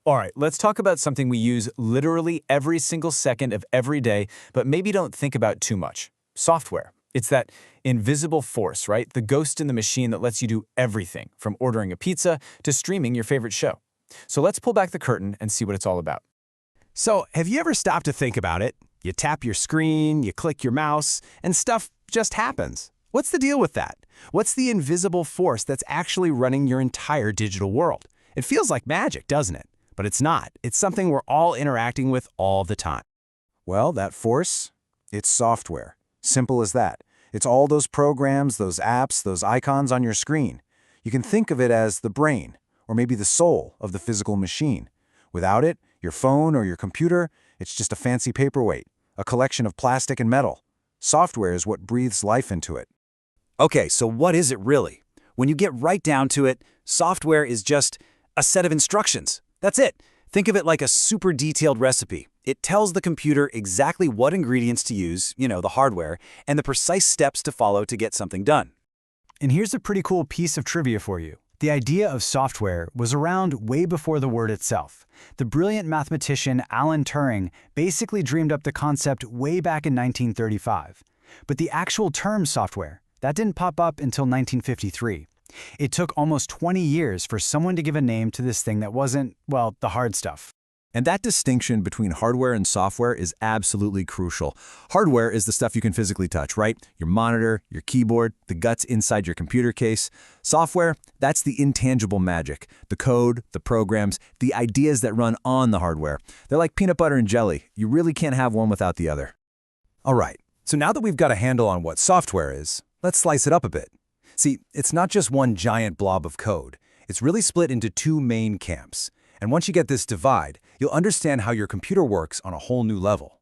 All right, let's talk about something we use literally every single second of every day, but maybe don't think about too much. Software. It's that invisible force, right? The ghost in the machine that lets you do everything, from ordering a pizza to streaming your favorite show. So let's pull back the curtain and see what it's all about. So, have you ever stopped to think about it? You tap your screen, you click your mouse, and stuff just happens. What's the deal with that? What's the invisible force that's actually running your entire digital world? It feels like magic, doesn't it? But it's not. It's something we're all interacting with all the time. Well, that force, it's software. Simple as that. It's all those programs, those apps, those icons on your screen. You can think of it as the brain, or maybe the soul of the physical machine. Without it, your phone or your computer, it's just a fancy paperweight, a collection of plastic and metal. Software is what breathes life into it. Okay, so what is it really? When you get right down to it, software is just a set of instructions. That's it. Think of it like a super detailed recipe. It tells the computer exactly what ingredients to use, the hardware, and the precise steps to follow to get something done. And here's a pretty cool piece of trivia for you. The idea of software was around way before the word itself. The brilliant mathematician Alan Turing basically dreamed up the concept way back in 1935. But the actual term software, that didn't pop up until 1953. It took almost 20 years for someone to give a name to this thing that wasn't, well, the hard stuff. And that distinction between hardware and software is absolutely crucial. Hardware is the stuff you can physically touch, right? Your monitor, your keyboard, the guts inside your computer case. Software, that's the intangible magic. The code, the programs, the ideas that run on the hardware. They're like peanut butter and jelly. You really can't have one without the other. All right, so now that we've got a handle on what software is, let's slice it up a bit. See, it's not just one giant blob of code. It's really split into two main camps. And once you get this divide, you'll understand how your computer works on a whole new level.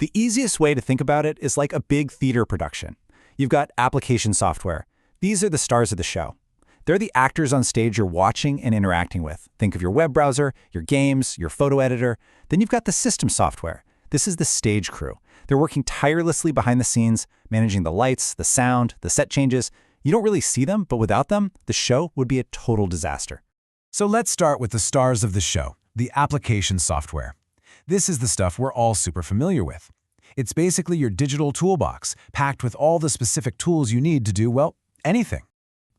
The easiest way to think about it is like a big theater production. You've got application software. These are the stars of the show. They're the actors on stage you're watching and interacting with. Think of your web browser, your games, your photo editor. Then you've got the system software. This is the stage crew. They're working tirelessly behind the scenes, managing the lights, the sound, the set changes. You don't really see them, but without them, the show would be a total disaster. So let's start with the stars of the show, the application software. This is the stuff we're all super familiar with. It's basically your digital toolbox, packed with all the specific tools you need to do, well, anything.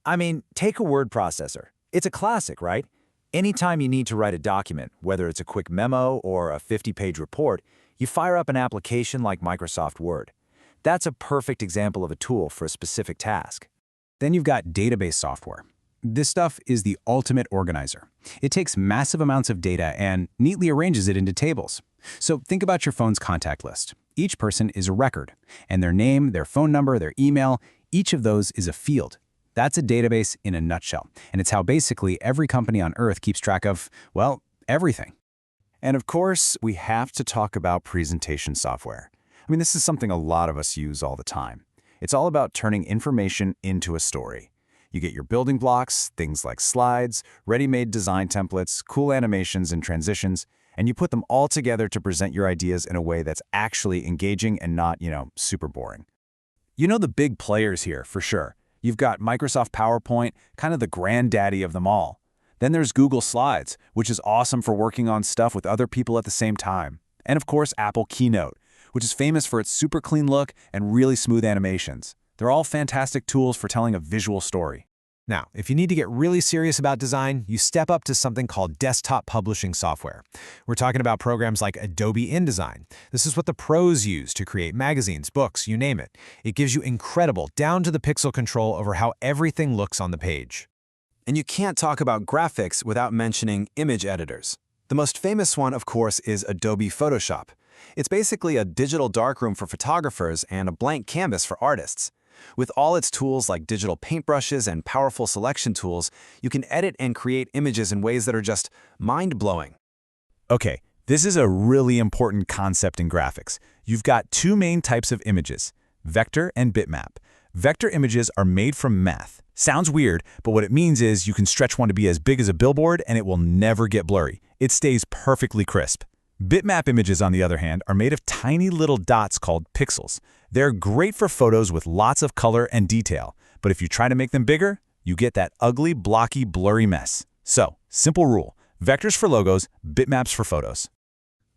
I mean, take a word processor. It's a classic, right? Anytime you need to write a document, whether it's a quick memo or a 50-page report, you fire up an application like Microsoft Word. That's a perfect example of a tool for a specific task. Then you've got database software. This stuff is the ultimate organizer. It takes massive amounts of data and neatly arranges it into tables. So think about your phone's contact list. Each person is a record, and their name, their phone number, their email, each of those is a field. That's a database in a nutshell, and it's how basically every company on Earth keeps track of, well, everything. And of course, we have to talk about presentation software. I mean, this is something a lot of us use all the time. It's all about turning information into a story. You get your building blocks, things like slides, ready-made design templates, cool animations and transitions, and you put them all together to present your ideas in a way that's actually engaging and not, super boring. You know the big players here, for sure. You've got Microsoft PowerPoint, kind of the granddaddy of them all. Then there's Google Slides, which is awesome for working on stuff with other people at the same time. And of course, Apple Keynote, which is famous for its super clean look and really smooth animations. They're all fantastic tools for telling a visual story. Now, if you need to get really serious about design, you step up to something called desktop publishing software. We're talking about programs like Adobe InDesign. This is what the pros use to create magazines, books, you name it. It gives you incredible down-to-the-pixel control over how everything looks on the page. And you can't talk about graphics without mentioning image editors. The most famous one, of course, is Adobe Photoshop. It's basically a digital darkroom for photographers and a blank canvas for artists. With all its tools like digital paintbrushes and powerful selection tools, you can edit and create images in ways that are just mind-blowing. Okay, this is a really important concept in graphics. You've got two main types of images, vector and bitmap. Vector images are made from math. Sounds weird, but what it means is you can stretch one to be as big as a billboard and it will never get blurry. It stays perfectly crisp. Bitmap images, on the other hand, are made of tiny little dots called pixels. They're great for photos with lots of color and detail, but if you try to make them bigger, you get that ugly, blocky, blurry mess. So, simple rule, Vectors for logos, bitmaps for photos.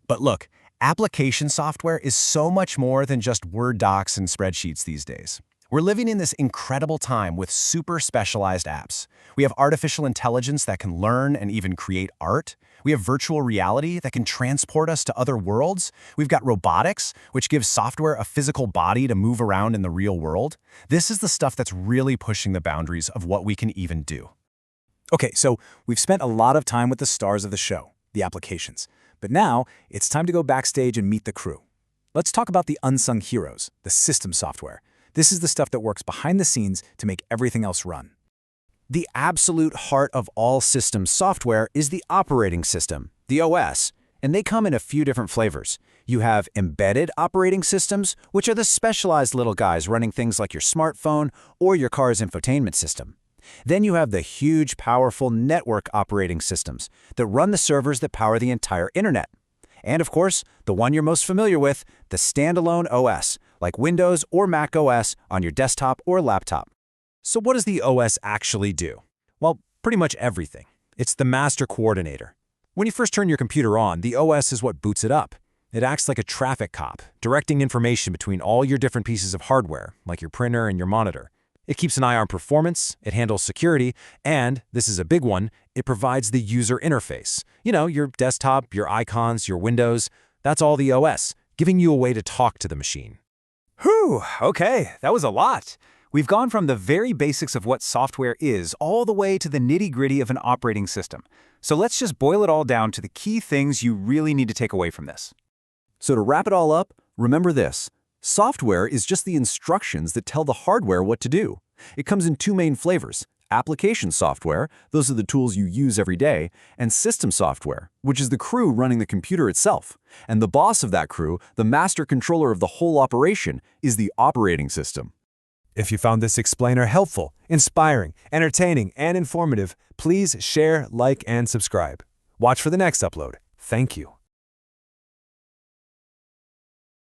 But look, application software is so much more than just Word docs and spreadsheets these days. We're living in this incredible time with super specialized apps. We have artificial intelligence that can learn and even create art. We have virtual reality that can transport us to other worlds. We've got robotics, which gives software a physical body to move around in the real world. This is the stuff that's really pushing the boundaries of what we can even do. Okay, so we've spent a lot of time with the stars of the show, the applications. But now it's time to go backstage and meet the crew. Let's talk about the unsung heroes, the system software. This is the stuff that works behind the scenes to make everything else run. The absolute heart of all system software is the operating system, the OS, and they come in a few different flavors. You have embedded operating systems, which are the specialized little guys running things like your smartphone or your car's infotainment system. Then you have the huge, powerful network operating systems that run the servers that power the entire internet. And of course, the one you're most familiar with, the standalone OS, like Windows or Mac OS on your desktop or laptop. So what does the OS actually do? Well, pretty much everything. It's the master coordinator. When you first turn your computer on, the OS is what boots it up. It acts like a traffic cop, directing information between all your different pieces of hardware, like your printer and your monitor. It keeps an eye on performance, it handles security, and, this is a big one, it provides the user interface. You know, your desktop, your icons, your windows. That's all the OS, giving you a way to talk to the machine. Whew, okay, that was a lot. We've gone from the very basics of what software is all the way to the nitty-gritty of an operating system. So let's just boil it all down to the key things you really need to take away from this. So to wrap it all up, remember this. Software is just the instructions that tell the hardware what to do. It comes in two main flavors: application software, those are the tools you use every day, and system software, which is the crew running the computer itself. And the boss of that crew, the master controller of the whole operation, is the operating system. If you found this explainer helpful, inspiring, entertaining, and informative, please share, like, and subscribe. Watch for the next upload. Thank you.